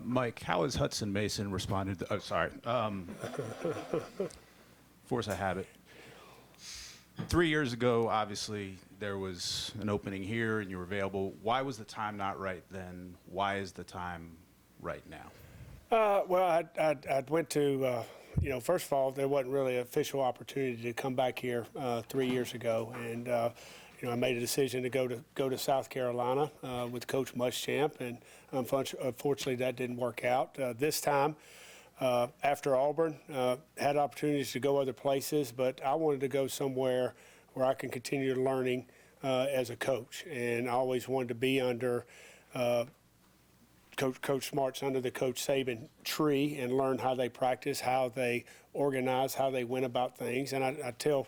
Mike, how has Hudson Mason responded to, force a habit. 3 years ago, obviously, there was an opening here and you were available. Why was the time not right then? Why is the time right now? Well, I went to, first of all, there wasn't really an official opportunity to come back here 3 years ago. And, I made a decision to go to South Carolina with Coach Muschamp, and unfortunately that didn't work out. This time, after Auburn, had opportunities to go other places, but I wanted to go somewhere where I can continue learning as a coach. And I always wanted to be under Coach Smart's under the Coach Saban tree and learn how they practice, how they organize, how they went about things. And I tell,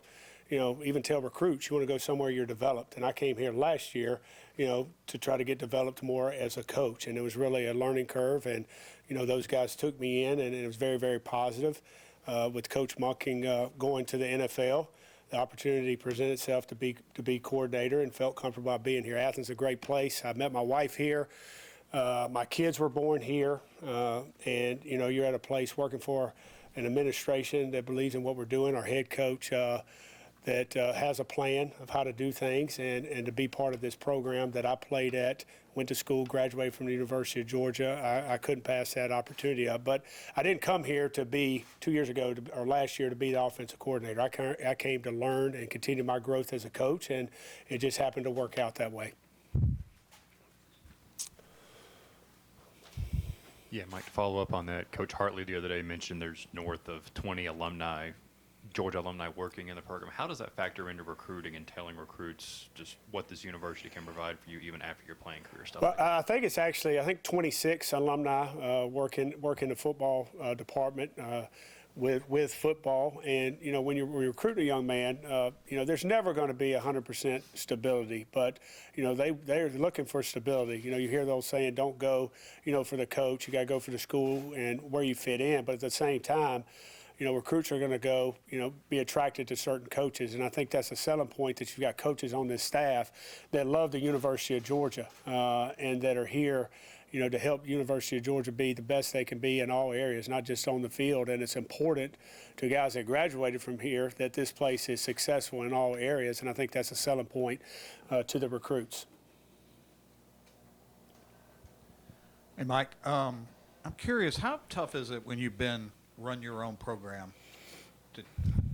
even tell recruits, you want to go somewhere you're developed. And I came here last year, to try to get developed more as a coach. And it was really a learning curve. And, those guys took me in, and it was very, very positive. With Coach Mucking going to the NFL, the opportunity presented itself to be coordinator, and felt comfortable about being here. Athens is a great place. I met my wife here. My kids were born here, and you're at a place working for an administration that believes in what we're doing. Our head coach that has a plan of how to do things, and to be part of this program that I played at, went to school, graduated from the University of Georgia. I couldn't pass that opportunity up. But I didn't come here to be 2 years ago or last year to be the offensive coordinator. I came to learn and continue my growth as a coach, and it just happened to work out that way. Yeah, Mike, to follow up on that, Coach Hartley the other day mentioned there's north of 20 Georgia alumni working in the program. How does that factor into recruiting and telling recruits just what this university can provide for you even after your playing career stuff? Well, I think it's actually, 26 alumni work in the football department with football. And, when you recruit a young man, there's never going to be 100% stability. But, they're looking for stability. You hear those saying, don't go, for the coach. You got to go for the school and where you fit in. But at the same time, recruits are going to go, be attracted to certain coaches. And I think that's a selling point, that you've got coaches on this staff that love the University of Georgia and that are here, to help University of Georgia be the best they can be in all areas, not just on the field. And it's important to guys that graduated from here that this place is successful in all areas. And I think that's a selling point to the recruits. Hey, Mike, I'm curious, how tough is it when you've been run your own program to,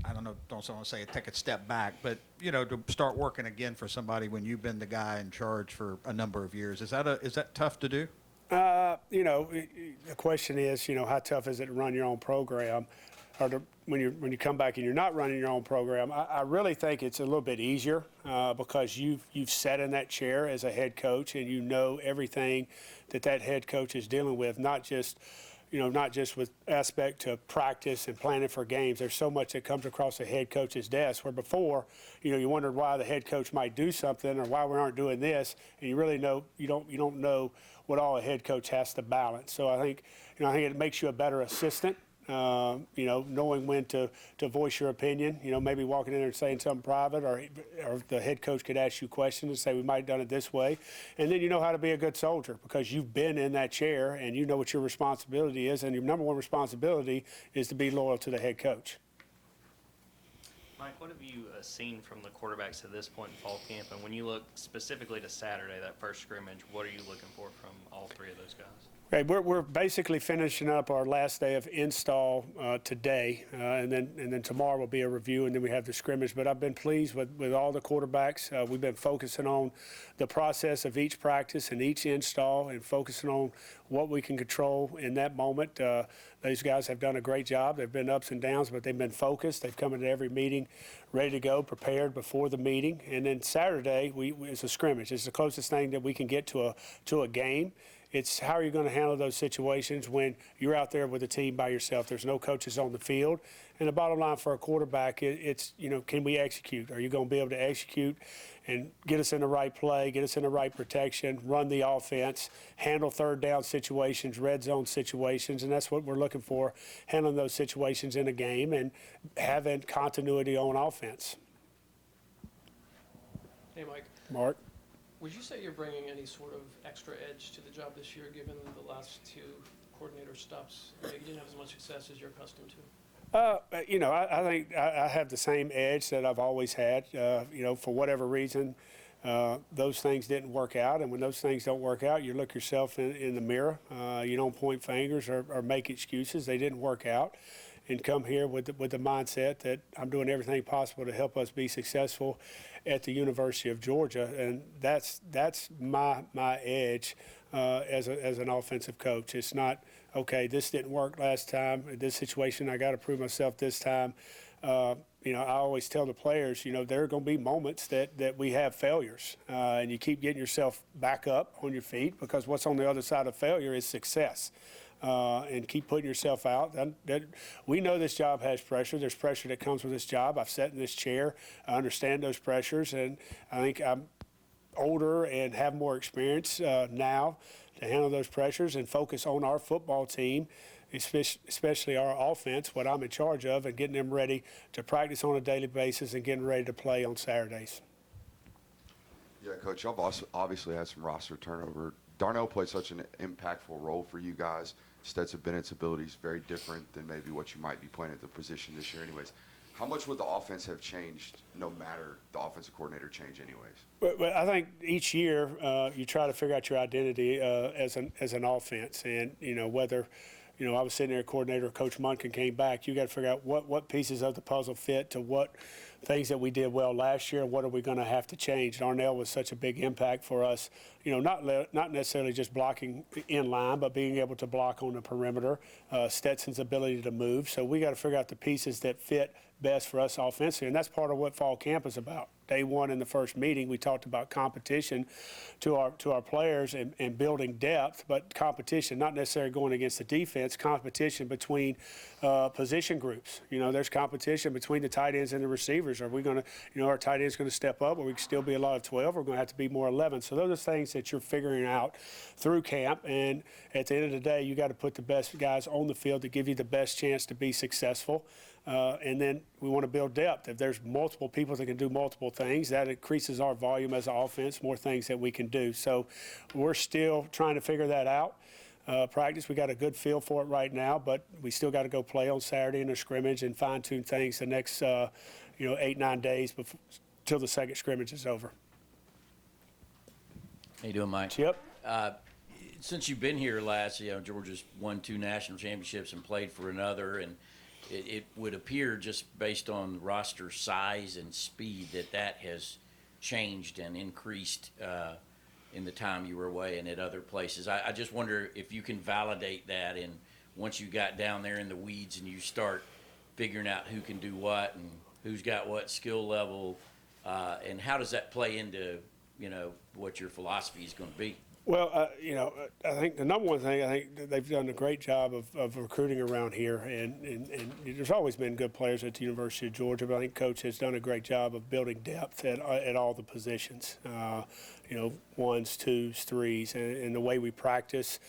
I don't know, don't want to say take a step back, but, to start working again for somebody when you've been the guy in charge for a number of years? Is that tough to do? The question is, how tough is it to run your own program? Or when you come back and you're not running your own program, I really think it's a little bit easier because you've sat in that chair as a head coach, and you know everything that head coach is dealing with, not just with aspect to practice and planning for games. There's so much that comes across the head coach's desk, where before, you wondered why the head coach might do something or why we aren't doing this, and you really you don't know what all a head coach has to balance. So I think it makes you a better assistant. Knowing when to voice your opinion, maybe walking in there and saying something private, or the head coach could ask you questions and say, we might have done it this way. And then you know how to be a good soldier because you've been in that chair and you know what your responsibility is. And your number one responsibility is to be loyal to the head coach. Mike, what have you seen from the quarterbacks at this point in fall camp? And when you look specifically to Saturday, that first scrimmage, what are you looking for from all three of those guys? Okay, we're basically finishing up our last day of install today, and then tomorrow will be a review, and then we have the scrimmage. But I've been pleased with all the quarterbacks. We've been focusing on the process of each practice and each install, and focusing on what we can control in that moment. These guys have done a great job. They've been ups and downs, but they've been focused. They've come into every meeting ready to go, prepared before the meeting. And then Saturday, it's a scrimmage. It's the closest thing that we can get to a game. It's how are you going to handle those situations when you're out there with a team by yourself. There's no coaches on the field. And the bottom line for a quarterback, it's can we execute? Are you going to be able to execute and get us in the right play, get us in the right protection, run the offense, handle third down situations, red zone situations, and that's what we're looking for, handling those situations in a game and having continuity on offense. Hey, Mike. Mark. Would you say you're bringing any sort of extra edge to the job this year, given the last two coordinator stops? You didn't have as much success as you're accustomed to. I think I have the same edge that I've always had. For whatever reason, those things didn't work out. And when those things don't work out, you look yourself in the mirror. You don't point fingers or make excuses. They didn't work out. And come here with the mindset that I'm doing everything possible to help us be successful at the University of Georgia. And that's my edge as an offensive coach. It's not, okay, this didn't work last time. In this situation, I got to prove myself this time. I always tell the players, there are going to be moments that we have failures. And you keep getting yourself back up on your feet, because what's on the other side of failure is success. And keep putting yourself out. We know this job has pressure. There's pressure that comes with this job. I've sat in this chair. I understand those pressures, and I think I'm older and have more experience now to handle those pressures and focus on our football team, especially our offense, what I'm in charge of, and getting them ready to practice on a daily basis and getting ready to play on Saturdays. Yeah, Coach, y'all obviously had some roster turnover. Darnell played such an impactful role for you guys. Stetson Bennett's ability is very different than maybe what you might be playing at the position this year anyways. How much would the offense have changed no matter the offensive coordinator change anyways? But I think each year you try to figure out your identity as an offense. And, whether, I was sitting there, coordinator, Coach Munkin came back, you got to figure out what pieces of the puzzle fit to what things that we did well last year, and what are we going to have to change. Darnell was such a big impact for us, not necessarily just blocking in line, but being able to block on the perimeter, Stetson's ability to move. So we got to figure out the pieces that fit best for us offensively, and that's part of what fall camp is about. Day one in the first meeting, we talked about competition to our players and building depth, but competition, not necessarily going against the defense, competition between position groups. There's competition between the tight ends and the receivers. Are we going to, our tight end's going to step up, or we can still be a lot of 12, or we're going to have to be more 11. So those are things that you're figuring out through camp, and at the end of the day, you got to put the best guys on the field to give you the best chance to be successful. And then we want to build depth. If there's multiple people that can do multiple things, that increases our volume as an offense, more things that we can do. So we're still trying to figure that out. Practice, we got a good feel for it right now, but we still got to go play on Saturday in a scrimmage and fine-tune things the next, 8-9 days till the second scrimmage is over. How you doing, Mike? Chip? Since you've been here last, Georgia's won 2 national championships and played for another, and it would appear, just based on roster size and speed, that has changed and increased in the time you were away and at other places. I just wonder if you can validate that, and once you got down there in the weeds and you start figuring out who can do what and who's got what skill level, and how does that play into what your philosophy is going to be? Well, I think the number one thing, I think they've done a great job of recruiting around here, and there's always been good players at the University of Georgia, but I think Coach has done a great job of building depth at all the positions, ones, twos, threes, and the way we practice,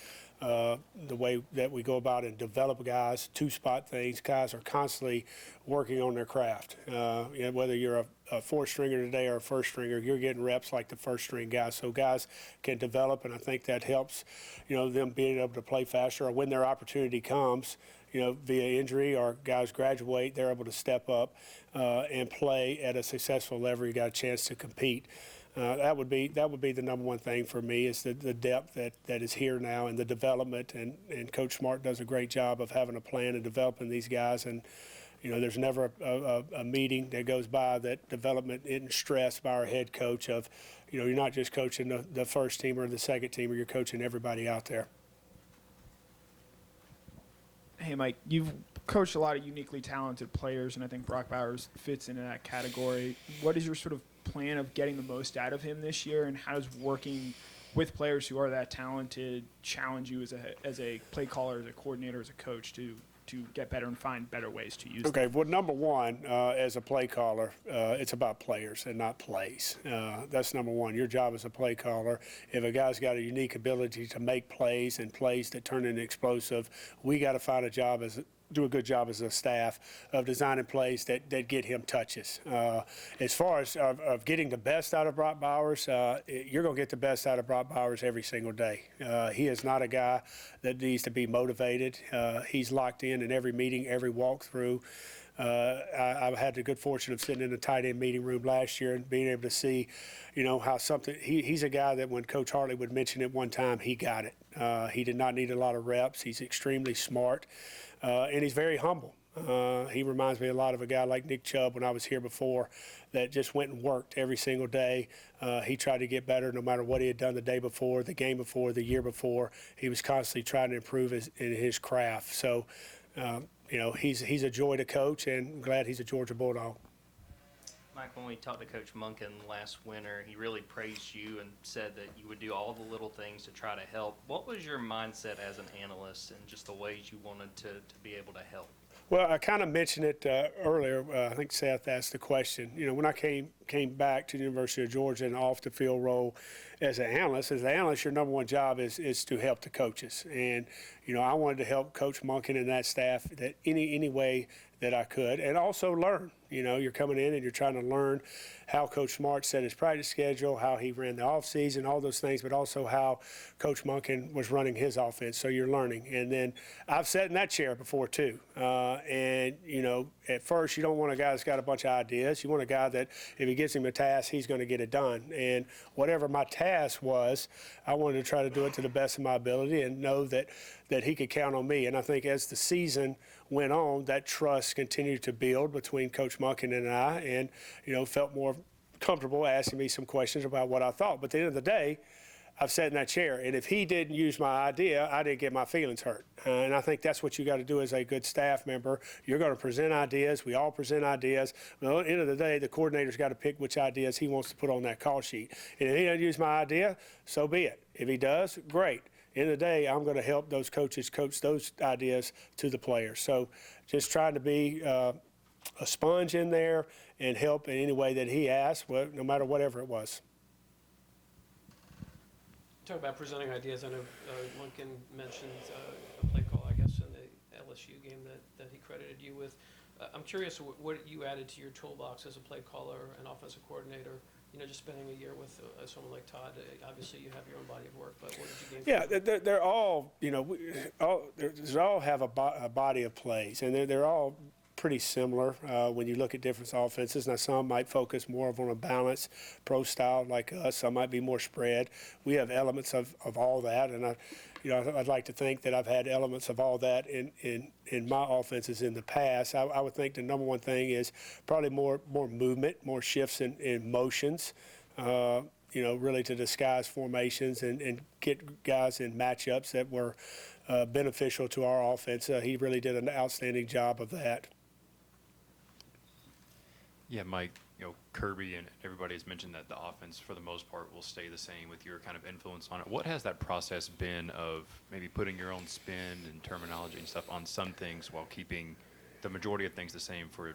the way that we go about and develop guys, 2-spot things. Guys are constantly working on their craft. Whether you're a 4th-stringer today or a 1st-stringer, you're getting reps like the 1st-string guys. So guys can develop, and I think that helps, them being able to play faster, or when their opportunity comes, via injury or guys graduate, they're able to step up and play at a successful level. You got a chance to compete. That would be the number one thing for me, is the depth that is here now, and the development, and Coach Smart does a great job of having a plan and developing these guys. And there's never a meeting that goes by that development isn't stressed by our head coach of, you're not just coaching the first team or the second team, or you're coaching everybody out there. Hey, Mike, you've coached a lot of uniquely talented players, and I think Brock Bowers fits into that category. What is your sort of plan of getting the most out of him this year, and how does working with players who are that talented challenge you as a play caller, as a coordinator, as a coach to get better and find better ways to use them? Okay, well, number one, as a play caller, it's about players and not plays. That's number one. Your job as a play caller, if a guy's got a unique ability to make plays and plays that turn into explosive, we got to find a job do a good job as a staff of designing plays that get him touches. As far as of getting the best out of Brock Bowers, you're going to get the best out of Brock Bowers every single day. He is not a guy that needs to be motivated. He's locked in every meeting, every walkthrough. I've had the good fortune of sitting in the tight end meeting room last year and being able to see, how something. He's a guy that when Coach Hartley would mention it one time, he got it. He did not need a lot of reps. He's extremely smart, and he's very humble. He reminds me a lot of a guy like Nick Chubb when I was here before, that just went and worked every single day. He tried to get better no matter what he had done the day before, the game before, the year before. He was constantly trying to improve in his craft. So. He's a joy to coach, and I'm glad he's a Georgia Bulldog. Mike, when we talked to Coach Monken last winter, he really praised you and said that you would do all the little things to try to help. What was your mindset as an analyst and just the ways you wanted to be able to help? Well, I kind of mentioned it earlier. I think Seth asked the question. When I came back to the University of Georgia and off the field role as an analyst, your number one job is to help the coaches. And, I wanted to help Coach Monken and that staff that any way that I could, and also learn. You're coming in and you're trying to learn how Coach Smart set his practice schedule, how he ran the offseason, all those things, but also how Coach Monken was running his offense. So you're learning. And then I've sat in that chair before too. At first you don't want a guy that's got a bunch of ideas. You want a guy that if he gives him a task, he's going to get it done. And whatever my task was, I wanted to try to do it to the best of my ability and know that he could count on me. And I think as the season went on, that trust continued to build between Coach Monken and I, and felt more comfortable asking me some questions about what I thought. But at the end of the day, I've sat in that chair, and if he didn't use my idea, I didn't get my feelings hurt. And I think that's what you got to do as a good staff member. You're going to present ideas. We all present ideas. But at the end of the day, the coordinator's got to pick which ideas he wants to put on that call sheet. And if he doesn't use my idea, so be it. If he does, great. End of the day, I'm going to help those coaches coach those ideas to the players. So just trying to be a sponge in there and help in any way that he asks, no matter whatever it was. Talk about presenting ideas. I know Monken mentioned a play call, I guess, in the LSU game that he credited you with. I'm curious what you added to your toolbox as a play caller and offensive coordinator. Just spending a year with someone like Todd. Obviously, you have your own body of work, but what did you gain? Yeah, they're all, they all have a body of plays, and they're all pretty similar when you look at different offenses. Now, some might focus more on a balance, pro style like us. Some might be more spread. We have elements of all that, and I'd like to think that I've had elements of all that in my offenses in the past. I would think the number one thing is probably more movement, more shifts in motions. Really to disguise formations and get guys in matchups that were beneficial to our offense. He really did an outstanding job of that. Yeah, Mike, Kirby and everybody has mentioned that the offense, for the most part, will stay the same with your kind of influence on it. What has that process been of maybe putting your own spin and terminology and stuff on some things while keeping the majority of things the same for,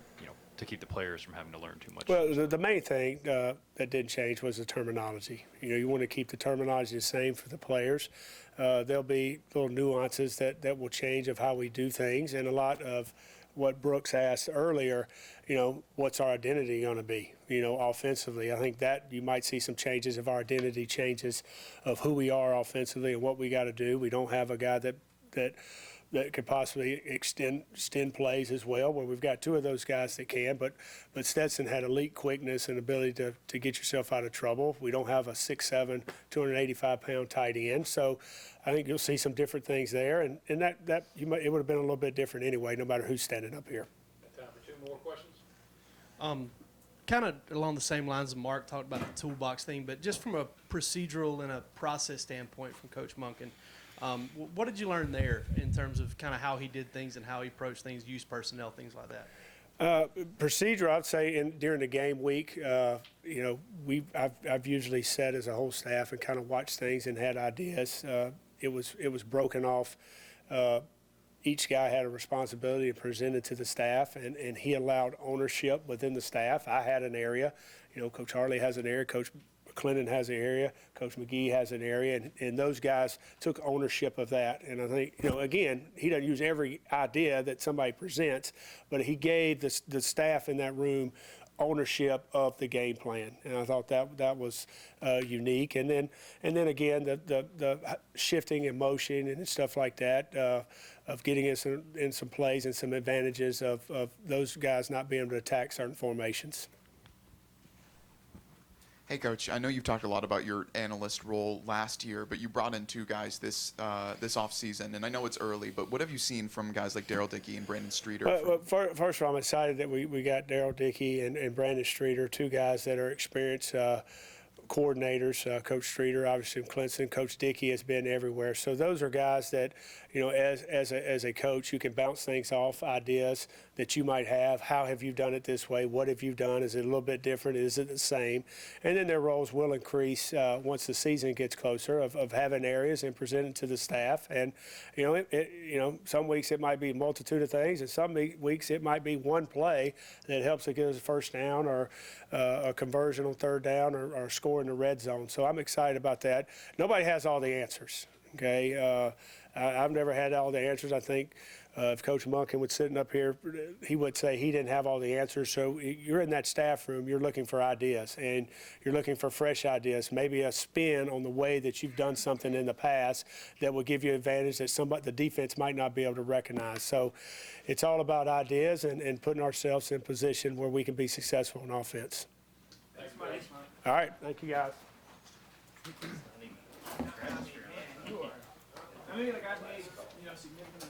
to keep the players from having to learn too much? Well, the main thing that didn't change was the terminology. You want to keep the terminology the same for the players. There'll be little nuances that will change of how we do things, and a lot of what Brooks asked earlier, what's our identity going to be, offensively. I think that you might see some changes of our identity changes of who we are offensively and what we got to do. We don't have a guy that could possibly extend plays as well, where we've got two of those guys that can, but Stetson had elite quickness and ability to get yourself out of trouble. We don't have a 6'7", 285-pound tight end, so I think you'll see some different things there, and it would have been a little bit different anyway, no matter who's standing up here. Time for two more questions. Kind of along the same lines of Mark talked about the toolbox thing, but just from a procedural and a process standpoint from Coach Monken, what did you learn there in terms of kind of how he did things and how he approached things, used personnel, things like that? Procedure, I'd say, during the game week, I've usually sat as a whole staff and kind of watched things and had ideas. It was broken off. Each guy had a responsibility and presented to the staff, and he allowed ownership within the staff. I had an area. Coach Hartley has an area. Coach McClendon has an area, Coach McGee has an area, and those guys took ownership of that. And I think, again, he doesn't use every idea that somebody presents, but he gave the staff in that room ownership of the game plan, and I thought that was unique. And then again, the shifting in motion and stuff like that, of getting in some plays and some advantages of those guys not being able to attack certain formations. Hey, Coach, I know you've talked a lot about your analyst role last year, but you brought in 2 guys this offseason, and I know it's early, but what have you seen from guys like Daryl Dickey and Brandon Streeter? First of all, I'm excited that we got Daryl Dickey and Brandon Streeter, 2 guys that are experienced coordinators. Coach Streeter, obviously in Clemson. Coach Dickey has been everywhere. So those are guys that, as a coach, you can bounce things off, ideas that you might have. How have you done it this way? What have you done? Is it a little bit different? Is it the same? And then their roles will increase once the season gets closer of having areas and presenting to the staff. And, some weeks it might be a multitude of things, and some weeks it might be one play that helps to get us a first down or a conversion on third down or score in the red zone. So I'm excited about that. Nobody has all the answers, okay? I've never had all the answers. I think if Coach Monken was sitting up here, he would say he didn't have all the answers. So you're in that staff room, you're looking for ideas, and you're looking for fresh ideas, maybe a spin on the way that you've done something in the past that will give you advantage that the defense might not be able to recognize. So it's all about ideas and putting ourselves in position where we can be successful on offense. Thanks, Mike. All right, thank you guys. I mean, like I've made, significant